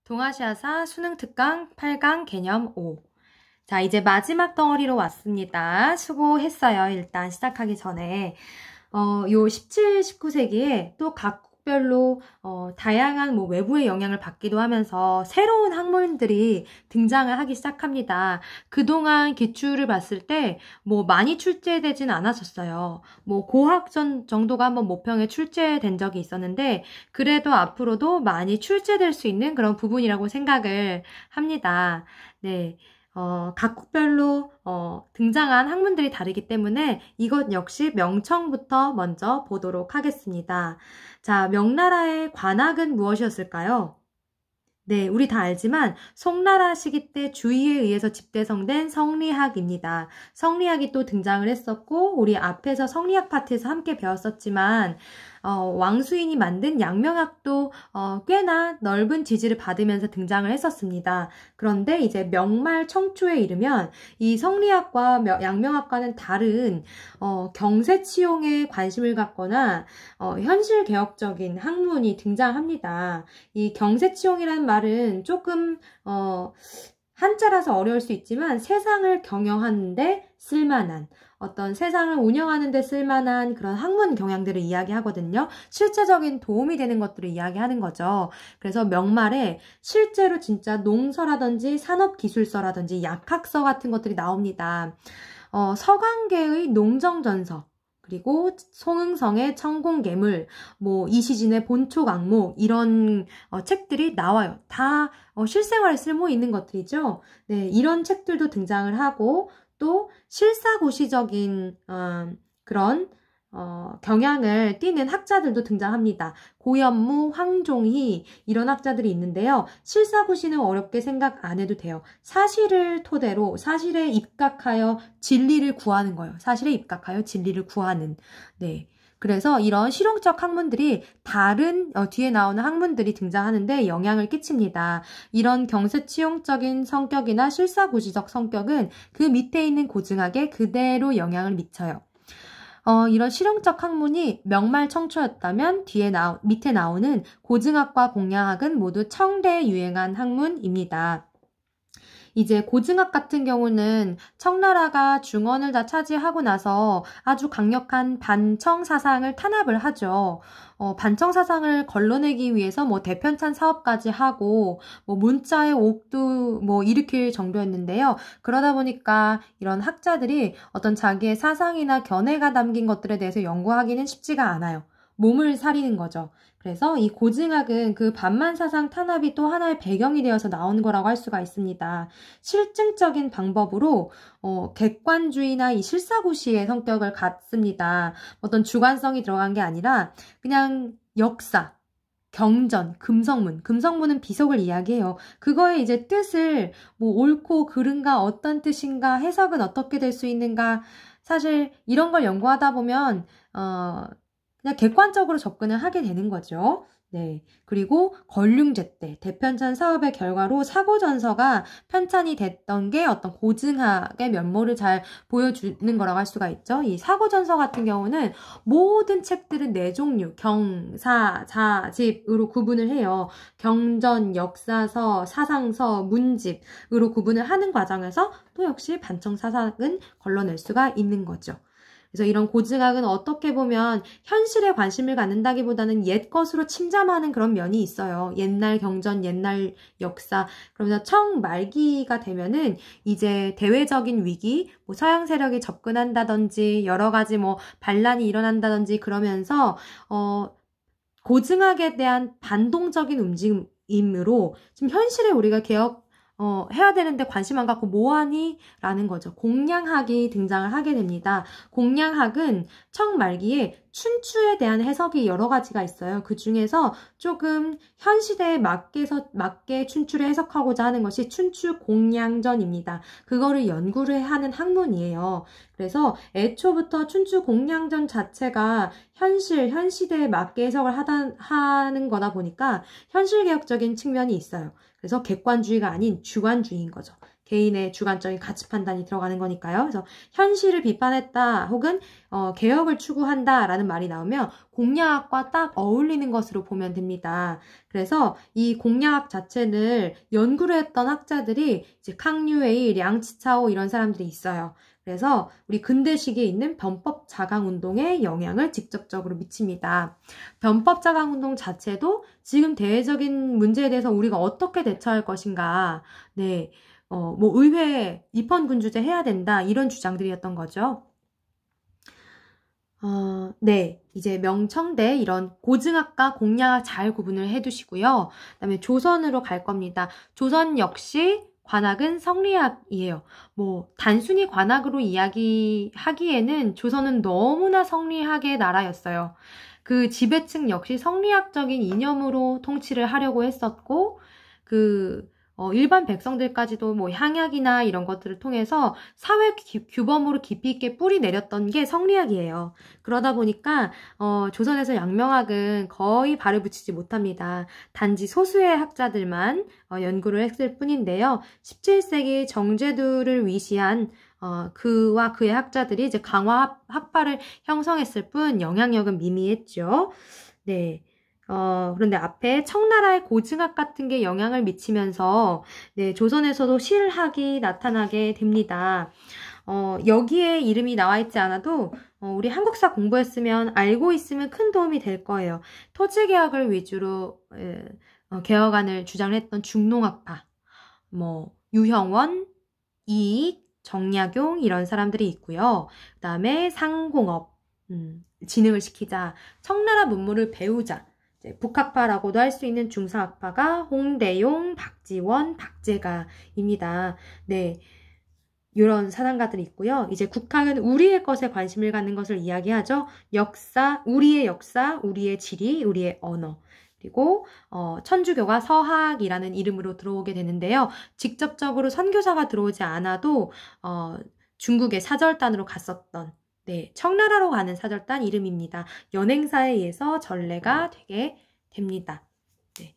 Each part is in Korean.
동아시아사 수능 특강 8강 개념 5. 자, 이제 마지막 덩어리로 왔습니다. 수고했어요. 일단 시작하기 전에. 요 17, 19세기에 또 각국별로 다양한 외부의 영향을 받기도 하면서 새로운 학문들이 등장을 하기 시작합니다. 그동안 기출을 봤을 때 많이 출제되진 않았었어요. 고학전 정도가 한번 모평에 출제된 적이 있었는데 그래도 앞으로도 많이 출제될 수 있는 그런 부분이라고 생각을 합니다. 네. 각국별로 등장한 학문들이 다르기 때문에 이것 역시 명称부터 먼저 보도록 하겠습니다. 자, 명나라의 관학은 무엇이었을까요? 네, 우리 다 알지만 송나라 시기 때 주의에 의해서 집대성된 성리학입니다. 성리학이 또 등장을 했었고 우리 앞에서 성리학 파트에서 함께 배웠었지만 왕수인이 만든 양명학도 꽤나 넓은 지지를 받으면서 등장을 했었습니다. 그런데 이제 명말 청초에 이르면 이 성리학과 양명학과는 다른 경세치용에 관심을 갖거나 현실개혁적인 학문이 등장합니다. 이 경세치용이라는 말은 조금 한자라서 어려울 수 있지만 세상을 경영하는데 쓸만한 어떤 세상을 운영하는 데 쓸만한 그런 학문 경향들을 이야기하거든요. 실제적인 도움이 되는 것들을 이야기하는 거죠. 그래서 명말에 실제로 진짜 농서라든지 산업기술서라든지 약학서 같은 것들이 나옵니다. 서강계의 농정전서, 그리고 송응성의 천공괴물, 이시진의 본초강목 이런 책들이 나와요. 다 실생활에 쓸모 있는 것들이죠. 네, 이런 책들도 등장을 하고 또 실사고시적인 그런 경향을 띠는 학자들도 등장합니다. 고연무, 황종희 이런 학자들이 있는데요. 실사고시는 어렵게 생각 안 해도 돼요. 사실을 토대로 사실에 입각하여 진리를 구하는 거예요. 사실에 입각하여 진리를 구하는. 네. 그래서 이런 실용적 학문들이 다른 뒤에 나오는 학문들이 등장하는데 영향을 끼칩니다. 이런 경세치용적인 성격이나 실사고시적 성격은 그 밑에 있는 고증학에 그대로 영향을 미쳐요. 이런 실용적 학문이 명말청초였다면 밑에 나오는 고증학과 공양학은 모두 청대에 유행한 학문입니다. 이제 고증학 같은 경우는 청나라가 중원을 다 차지하고 나서 아주 강력한 반청 사상을 탄압을 하죠. 반청 사상을 걸러내기 위해서 대편찬 사업까지 하고 문자의 옥도 일으킬 정도였는데요. 그러다 보니까 이런 학자들이 어떤 자기의 사상이나 견해가 담긴 것들에 대해서 연구하기는 쉽지가 않아요. 몸을 사리는 거죠. 그래서 이 고증학은 그 반만 사상 탄압이 또 하나의 배경이 되어서 나오는 거라고 할 수가 있습니다. 실증적인 방법으로 객관주의나 이 실사고시의 성격을 갖습니다. 어떤 주관성이 들어간 게 아니라 그냥 역사, 경전, 금성문은 비속을 이야기해요. 그거의 이제 뜻을 옳고 그른가 어떤 뜻인가 해석은 어떻게 될 수 있는가 사실 이런 걸 연구하다 보면 그냥 객관적으로 접근을 하게 되는 거죠. 네. 그리고 걸륭제 때 대편찬 사업의 결과로 사고전서가 편찬이 됐던 게 어떤 고증학의 면모를 잘 보여주는 거라고 할 수가 있죠. 이 사고전서 같은 경우는 모든 책들은 네 종류, 경사, 자집으로 구분을 해요. 경전, 역사서, 사상서, 문집으로 구분을 하는 과정에서 또 역시 반청사상은 걸러낼 수가 있는 거죠. 그래서 이런 고증학은 어떻게 보면 현실에 관심을 갖는다기보다는 옛 것으로 침잠하는 그런 면이 있어요. 옛날 경전, 옛날 역사. 그러면서 청 말기가 되면은 이제 대외적인 위기, 서양 세력이 접근한다든지 여러 가지 반란이 일어난다든지 그러면서 고증학에 대한 반동적인 움직임으로 지금 현실에 우리가 해야 되는데 관심 안 갖고 뭐하니? 라는 거죠. 공양학이 등장을 하게 됩니다. 공양학은 청 말기에 춘추에 대한 해석이 여러 가지가 있어요. 그 중에서 조금 현 시대에 맞게 춘추를 해석하고자 하는 것이 춘추 공양전입니다. 그거를 연구를 하는 학문이에요. 그래서 애초부터 춘추 공양전 자체가 현 시대에 맞게 해석을 하는 거다 보니까 현실개혁적인 측면이 있어요. 그래서 객관주의가 아닌 주관주의인 거죠. 개인의 주관적인 가치 판단이 들어가는 거니까요. 그래서 현실을 비판했다 혹은 개혁을 추구한다라는 말이 나오면 공략학과 딱 어울리는 것으로 보면 됩니다. 그래서 이 공략학 자체를 연구를 했던 학자들이 이제 캉유웨이, 량치차오 이런 사람들이 있어요. 그래서 우리 근대식에 있는 변법 자강 운동에 영향을 직접적으로 미칩니다. 변법 자강 운동 자체도 지금 대외적인 문제에 대해서 우리가 어떻게 대처할 것인가, 네, 뭐 의회 입헌군주제 해야 된다 이런 주장들이었던 거죠. 네, 이제 명청대 이런 고증학과 공략학 잘 구분을 해두시고요. 그다음에 조선으로 갈 겁니다. 조선 역시 관학은 성리학이에요. 뭐 단순히 관학으로 이야기하기에는 조선은 너무나 성리학의 나라였어요. 그 지배층 역시 성리학적인 이념으로 통치를 하려고 했었고 일반 백성들까지도 뭐 향약이나 이런 것들을 통해서 사회 규범으로 깊이 있게 뿌리 내렸던 게 성리학이에요. 그러다 보니까 조선에서 양명학은 거의 발을 붙이지 못합니다. 단지 소수의 학자들만 연구를 했을 뿐인데요. 17세기 정제도를 위시한 그와 그의 학자들이 이제 강화 학파를 형성했을 뿐 영향력은 미미했죠. 네. 그런데 앞에 청나라의 고증학 같은 게 영향을 미치면서 네, 조선에서도 실학이 나타나게 됩니다. 여기에 이름이 나와 있지 않아도 우리 한국사 공부했으면 알고 있으면 큰 도움이 될 거예요. 토지개혁을 위주로 개혁안을 주장했던 중농학파, 뭐 유형원, 이익, 정약용 이런 사람들이 있고요. 그 다음에 상공업, 진흥을 시키자, 청나라 문물을 배우자, 북학파라고도 할 수 있는 중사학파가 홍대용, 박지원, 박재가입니다. 네, 이런 사상가들이 있고요. 이제 국학은 우리의 것에 관심을 갖는 것을 이야기하죠. 역사, 우리의 지리, 우리의 언어. 그리고 천주교가 서학이라는 이름으로 들어오게 되는데요. 직접적으로 선교사가 들어오지 않아도 중국의 사절단으로 갔었던 네, 청나라로 가는 사절단 이름입니다. 연행사에 의해서 전례가 되게 됩니다. 네,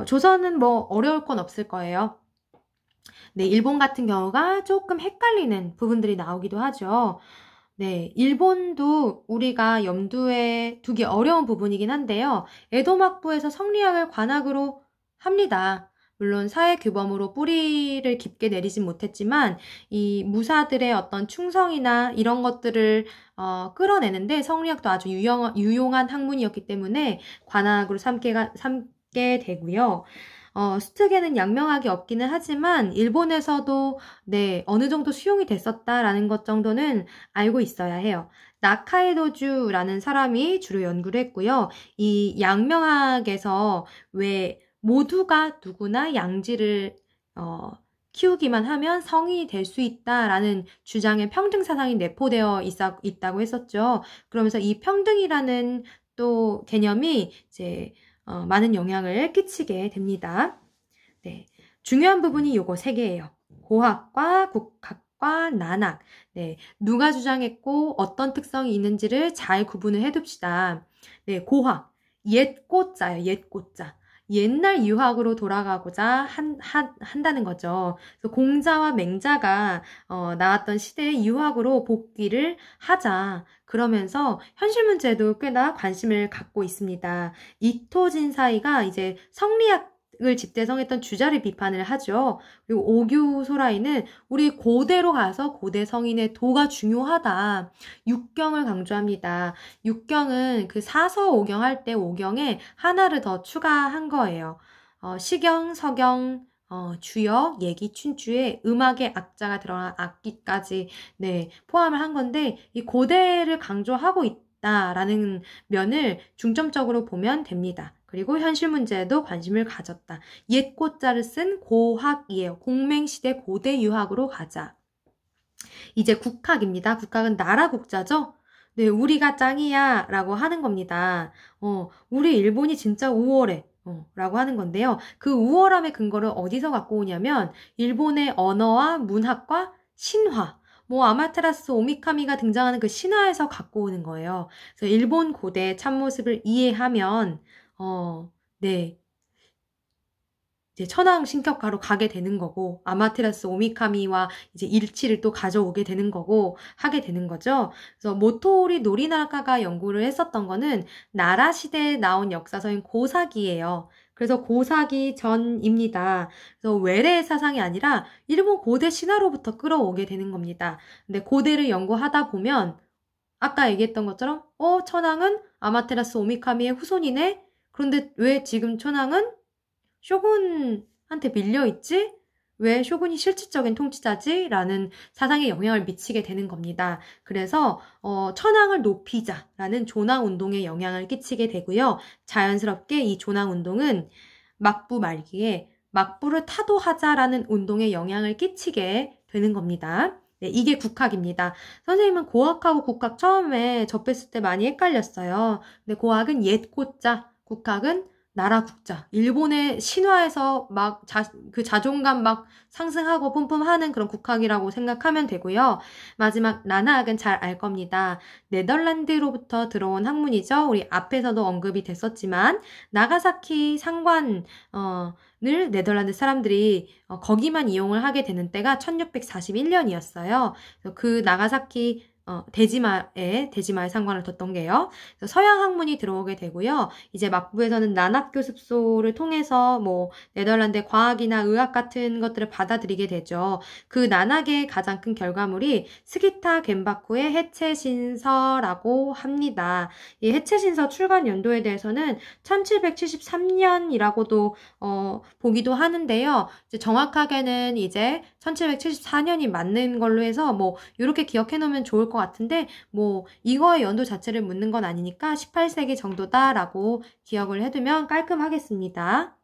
조선은 뭐 어려울 건 없을 거예요. 네, 일본 같은 경우가 조금 헷갈리는 부분들이 나오기도 하죠. 네, 일본도 우리가 염두에 두기 어려운 부분이긴 한데요. 에도막부에서 성리학을 관학으로 합니다. 물론 사회규범으로 뿌리를 깊게 내리진 못했지만 이 무사들의 어떤 충성이나 이런 것들을 끌어내는데 성리학도 아주 유용한 학문이었기 때문에 관학으로 삼게 되고요. 수특에는 양명학이 없기는 하지만 일본에서도 네, 어느 정도 수용이 됐었다라는 것 정도는 알고 있어야 해요. 나카에도주라는 사람이 주로 연구를 했고요. 이 양명학에서 왜 모두가 누구나 양지를 키우기만 하면 성인이 될 수 있다라는 주장의 평등 사상이 내포되어 있다고 했었죠. 그러면서 이 평등이라는 또 개념이 이제 많은 영향을 끼치게 됩니다. 네, 중요한 부분이 요거 3개예요. 고학과 국학과 난학. 네, 누가 주장했고 어떤 특성이 있는지를 잘 구분을 해둡시다. 네, 고학. 옛 꽃자예요. 옛 꽃자. 옛날 유학으로 돌아가고자 한다는 거죠. 그래서 공자와 맹자가 나왔던 시대의 유학으로 복귀를 하자. 그러면서 현실 문제에도 꽤나 관심을 갖고 있습니다. 이토진사이가 이제 성리학을 집대성했던 주자를 비판을 하죠. 그리고 오규소라이는 우리 고대로 가서 고대 성인의 도가 중요하다. 육경을 강조합니다. 육경은 그 사서 오경 할 때 오경에 하나를 더 추가한 거예요. 시경, 서경, 주역, 예기, 춘추에 음악의 악자가 들어간 악기까지 네, 포함을 한 건데 이 고대를 강조하고 있다라는 면을 중점적으로 보면 됩니다. 그리고 현실 문제에도 관심을 가졌다. 옛 꽃자를 쓴 고학이에요. 공맹시대 고대 유학으로 가자. 이제 국학입니다. 국학은 나라 국자죠? 네, 우리가 짱이야 라고 하는 겁니다. 우리 일본이 진짜 우월해. 라고 하는 건데요. 그 우월함의 근거를 어디서 갖고 오냐면 일본의 언어와 문학과 신화, 뭐 아마테라스 오미카미가 등장하는 그 신화에서 갖고 오는 거예요. 그래서 일본 고대의 참모습을 이해하면 네, 이제 천황 신격가로 가게 되는 거고, 아마테라스 오미카미와 이제 일치를 또 가져오게 되는 거고 하게 되는 거죠. 그래서 모토오리 노리나가가 연구를 했었던 거는 나라 시대에 나온 역사서인 고사기예요. 그래서 고사기 전입니다. 그래서 외래의 사상이 아니라 일본 고대 신화로부터 끌어오게 되는 겁니다. 근데 고대를 연구하다 보면 아까 얘기했던 것처럼 천황은 아마테라스 오미카미의 후손이네? 그런데 왜 지금 천황은 쇼군한테 밀려있지? 왜 쇼군이 실질적인 통치자지? 라는 사상에 영향을 미치게 되는 겁니다. 그래서 천황을 높이자라는 존왕운동에 영향을 끼치게 되고요. 자연스럽게 이 존왕운동은 막부 말기에 막부를 타도하자라는 운동에 영향을 끼치게 되는 겁니다. 네, 이게 국학입니다. 선생님은 고학하고 국학 처음에 접했을 때 많이 헷갈렸어요. 근데 고학은 옛 고자, 국학은 나라 국자. 일본의 신화에서 막 그 자존감 막 상승하고 뿜뿜하는 그런 국학이라고 생각하면 되고요. 마지막 나나학은 잘 알 겁니다. 네덜란드로부터 들어온 학문이죠. 우리 앞에서도 언급이 됐었지만 나가사키 상관을 네덜란드 사람들이 거기만 이용을 하게 되는 때가 1641년이었어요. 그 나가사키 대지마에 상관을 뒀던 게요. 서양 학문이 들어오게 되고요. 이제 막부에서는 난학교습소를 통해서 뭐 네덜란드의 과학이나 의학 같은 것들을 받아들이게 되죠. 그 난학의 가장 큰 결과물이 스기타 겐바쿠의 해체신서라고 합니다. 이 해체신서 출간 연도에 대해서는 1773년이라고도 보기도 하는데요. 이제 정확하게는 이제 1774년이 맞는 걸로 해서 뭐 이렇게 기억해 놓으면 좋을 것 같은데 뭐 이거의 연도 자체를 묻는 건 아니니까 18세기 정도다라고 기억을 해두면 깔끔하겠습니다.